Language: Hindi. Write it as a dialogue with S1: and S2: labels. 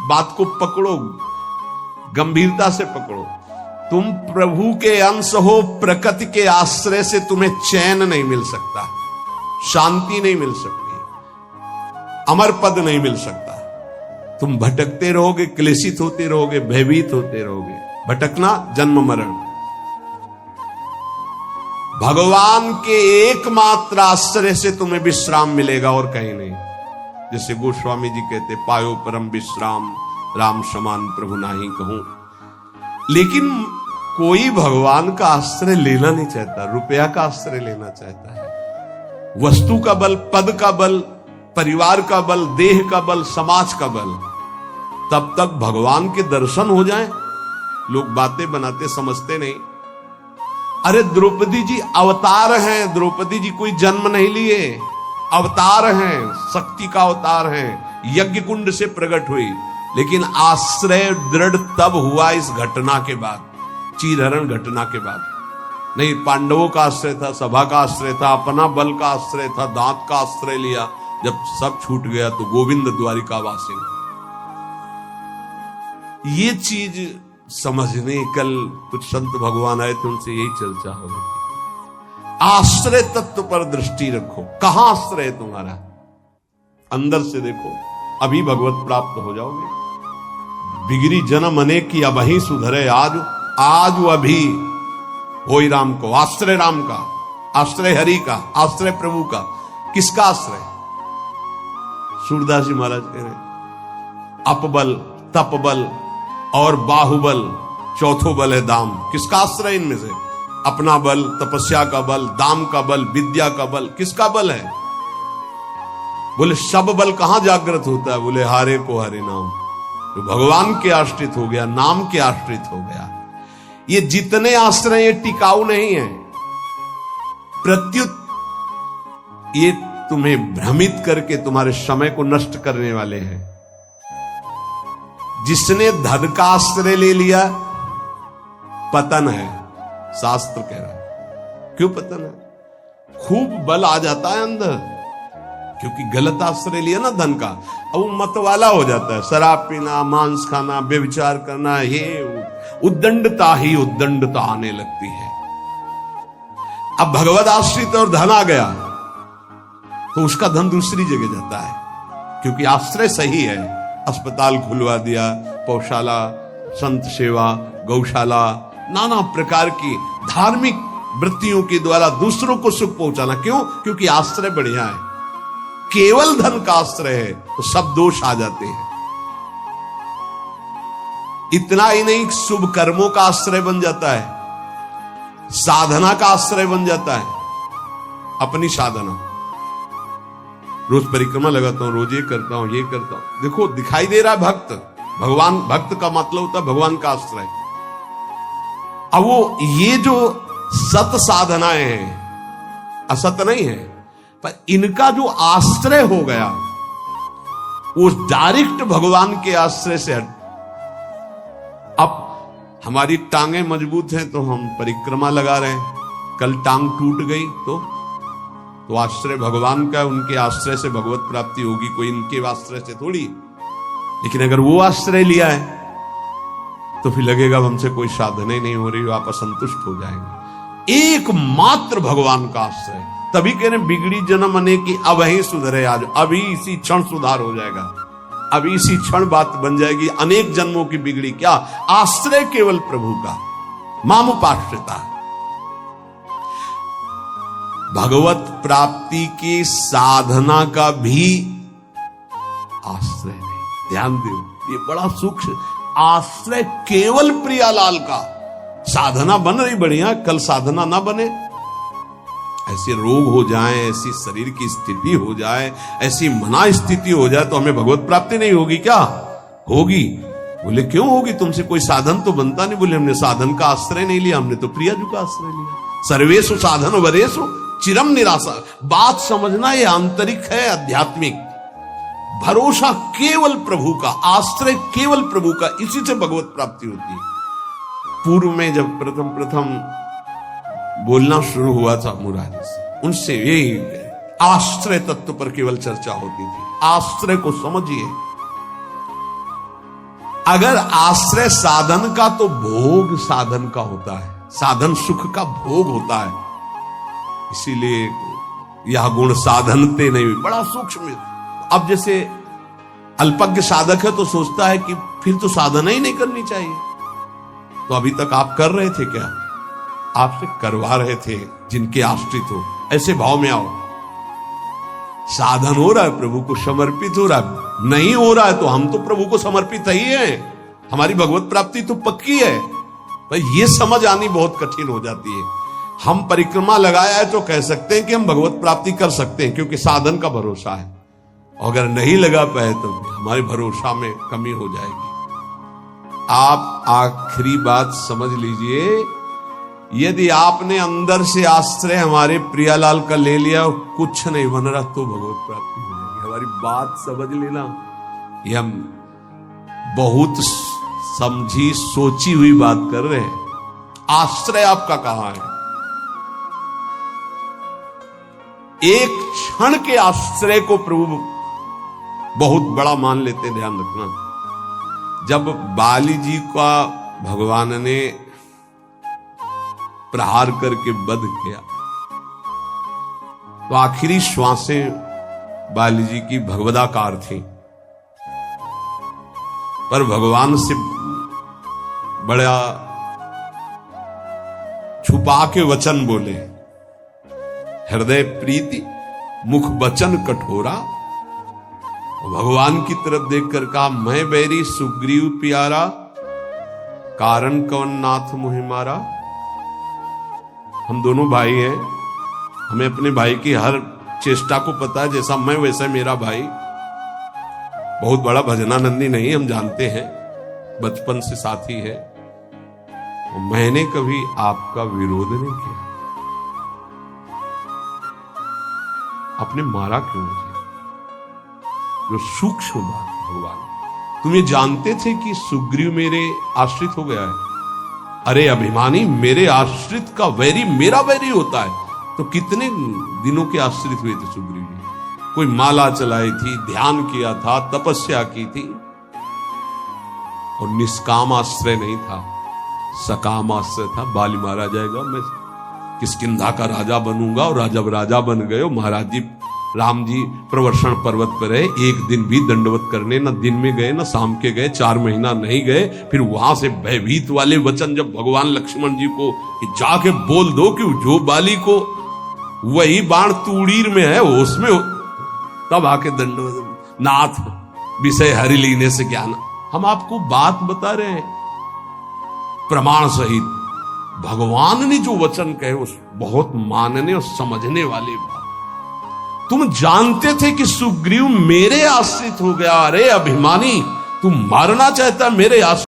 S1: बात को पकड़ो, गंभीरता से पकड़ो। तुम प्रभु के अंश हो, प्रकृति के आश्रय से तुम्हें चैन नहीं मिल सकता, शांति नहीं मिल सकती, अमर पद नहीं मिल सकता। तुम भटकते रहोगे, क्लेशित होते रहोगे, भयभीत होते रहोगे। भटकना जन्म मरण। भगवान के एकमात्र आश्रय से तुम्हें विश्राम मिलेगा और कहीं नहीं। जैसे गोस्वामी जी कहते, पायो परम विश्राम, राम समान प्रभु नाही कहूं। लेकिन कोई भगवान का आश्रय लेना नहीं चाहता, रुपया का आश्रय लेना चाहता है। वस्तु का बल, पद का बल, परिवार का बल, देह का बल, समाज का बल। तब तक भगवान के दर्शन हो जाएं, लोग बातें बनाते समझते नहीं। अरे द्रौपदी जी अवतार हैं, द्रौपदी जी कोई जन्म नहीं लिए, अवतार हैं, शक्ति का अवतार हैं, यज्ञ कुंड से प्रकट हुई। लेकिन आश्रय दृढ़ तब हुआ इस घटना के बाद, चीरहरण घटना के बाद। नहीं, पांडवों का आश्रय था, सभा का आश्रय था, अपना बल का आश्रय था, दांत का आश्रय लिया। जब सब छूट गया तो गोविंद द्वारिकावासी। ये चीज समझने, कल कुछ संत भगवान आए थे, उनसे यही चर्चा हो रही थी। आश्रय तत्व पर दृष्टि रखो। कहां आश्रय है तुम्हारा? अंदर से देखो, अभी भगवत प्राप्त हो जाओगे। बिगड़ी जन्म अनेक की अब ही सुधरे आज, आज अभी होई राम को। आश्रय राम का, आश्रय हरि का, आश्रय प्रभु का। किसका आश्रय? सूरदास जी महाराज कह रहे, अपबल, तपबल और बाहुबल, चौथो बल है दाम। किसका आश्रय इनमें से? अपना बल, तपस्या का बल, दाम का बल, विद्या का बल। किसका बल है? बोले सब बल कहां जागृत होता है? बोले हारे को हरे नाम। तो भगवान के आश्रित हो गया, नाम के आश्रित हो गया। ये जितने आश्रय ये टिकाऊ नहीं है, प्रत्युत ये तुम्हें भ्रमित करके तुम्हारे समय को नष्ट करने वाले हैं। जिसने धन का आश्रय ले लिया, पतन है, शास्त्र कह रहा है। क्यों पतन है? खूब बल आ जाता है अंदर, क्योंकि गलत आश्रय लिया ना धन का। अब वो मतवाला हो जाता है, शराब पीना, मांस खाना, व्यभिचार करना, ये उद्दंडता ही उद्दंडता आने लगती है। अब भगवत आश्रित और धन आ गया तो उसका धन दूसरी जगह जाता है, क्योंकि आश्रय सही है। अस्पताल खुलवा दिया, पौशाला, संत सेवा, गौशाला, नाना प्रकार की धार्मिक वृत्तियों के द्वारा दूसरों को सुख पहुंचाना। क्यों? क्योंकि आश्रय बढ़िया है। केवल धन का आश्रय है तो सब दोष आ जाते हैं। इतना ही नहीं, शुभ कर्मों का आश्रय बन जाता है, साधना का आश्रय बन जाता है। अपनी साधना, रोज परिक्रमा लगाता हूं, रोज ये करता हूं, ये करता हूं। देखो दिखाई दे रहा है भक्त, भगवान, भक्त का मतलब होता है भगवान का आश्रय। अब वो ये जो सत साधनाएं हैं, असत नहीं है, पर इनका जो आश्रय हो गया वो डायरेक्ट भगवान के आश्रय से हट। अब हमारी टांगे मजबूत हैं तो हम परिक्रमा लगा रहे हैं, कल टांग टूट गई तो आश्रय भगवान का, उनके आश्रय से भगवत प्राप्ति होगी, कोई इनके आश्रय से थोड़ी। लेकिन अगर वो आश्रय लिया है तो फिर लगेगा हमसे कोई साधना ही नहीं हो रही, आप असंतुष्ट हो जाएंगे। एकमात्र भगवान का आश्रय। तभी कह रहे बिगड़ी जन्म अनेक की अब ही सुधरे आज, अभी इसी क्षण सुधार हो जाएगा, अभी इसी क्षण बात बन जाएगी। अनेक जन्मों की बिगड़ी क्या? आश्रय केवल प्रभु का, मामुपाश्रिता। भगवत प्राप्ति की साधना का भी आश्रय नहीं। ध्यान दो, ये बड़ा सूक्ष्म आश्रय केवल प्रियालाल का। साधना बन रही बढ़िया, कल साधना ना बने, ऐसे रोग हो जाए, ऐसी शरीर की स्थिति हो जाए, ऐसी मना स्थिति हो जाए तो हमें भगवत प्राप्ति नहीं होगी क्या? होगी। बोले क्यों होगी? तुमसे कोई साधन तो बनता नहीं। बोले हमने साधन का आश्रय नहीं लिया, हमने तो प्रियाजू का आश्रय लिया। सर्वेषु साधन वरेषु चिरम निराशा। बात समझना, ये आंतरिक है, आध्यात्मिक। भरोसा केवल प्रभु का, आश्रय केवल प्रभु का, इसी से भगवत प्राप्ति होती है। पूर्व में जब प्रथम बोलना शुरू हुआ था मुरारी से, उनसे यही आश्रय तत्व पर केवल चर्चा होती थी। आश्रय को समझिए। अगर आश्रय साधन का तो भोग साधन का होता है, साधन सुख का भोग होता है। इसीलिए यह गुण साधनते नहीं, बड़ा सूक्ष्म। अब जैसे अल्पज्ञ साधक है तो सोचता है कि फिर तो साधना ही नहीं करनी चाहिए। तो अभी तक आप कर रहे थे क्या? आपसे करवा रहे थे जिनके आश्रित हो। ऐसे भाव में आओ। साधन हो रहा है, प्रभु को समर्पित हो रहा है। नहीं हो रहा है तो हम तो प्रभु को समर्पित ही हैं, हमारी भगवत प्राप्ति तो पक्की है। पर ये समझ आनी बहुत कठिन हो जाती है। हम परिक्रमा लगाया है तो कह सकते हैं कि हम भगवत प्राप्ति कर सकते हैं, क्योंकि साधन का भरोसा है। अगर नहीं लगा पाए तो हमारे भरोसा में कमी हो जाएगी। आप आखिरी बात समझ लीजिए, यदि आपने अंदर से आश्रय हमारे प्रियालाल का ले लिया और कुछ नहीं बन रहा तो भगवत प्राप्ति हो जाएगी। हमारी बात समझ लेना। ये हम बहुत समझी सोची हुई बात कर रहे हैं। आश्रय आपका कहां है? एक क्षण के आश्रय को प्रभु बहुत बड़ा मान लेते, ध्यान रखना। जब बाली जी का भगवान ने प्रहार करके वध किया तो आखिरी श्वासें बाली जी की भगवदाकार थी, पर भगवान से बड़ा छुपा के वचन बोले। हृदय प्रीति मुख वचन कठोरा। भगवान की तरफ देखकर कहा, मैं बैरी सुग्रीव प्यारा, कारण कौन नाथ मुहि मारा। हम दोनों भाई हैं, हमें अपने भाई की हर चेष्टा को पता है। जैसा मैं वैसा मेरा भाई। बहुत बड़ा भजनानंदी नहीं, हम जानते हैं, बचपन से साथी है। मैंने कभी आपका विरोध नहीं किया। आपने मारा क्यों मुझे? जो सूक्ष्म बात भगवान, तुम ये जानते थे कि सुग्रीव मेरे आश्रित हो गया है? अरे अभिमानी, मेरे आश्रित का वैरी मेरा वैरी होता है। तो कितने दिनों के आश्रित हुए थे सुग्रीव जी? कोई माला चलाई थी, ध्यान किया था, तपस्या की थी, और निष्काम आश्रय नहीं था, सकाम आश्रय था। बाली मारा जाएगा, मैं किष्किंधा का राजा बनूंगा। और जब राजा बन गए, महाराज जी राम जी प्रवर्षण पर्वत पर रहे, एक दिन भी दंडवत करने न दिन में गए न शाम के गए, 4 महीना नहीं गए। फिर वहां से भयभीत वाले वचन जब भगवान लक्ष्मण जी को कि जाके बोल दो कि जो बाली को वही बाण तूड़ीर में है उसमें, तब आके दंडवत। नाथ विषय हरि लीने से ज्ञान। हम आपको बात बता रहे हैं प्रमाण सहित। भगवान ने जो वचन कहे उस बहुत मानने और समझने वाले बात। तुम जानते थे कि सुग्रीव मेरे आश्रित हो गया। अरे अभिमानी, तुम मारना चाहता मेरे आश्रित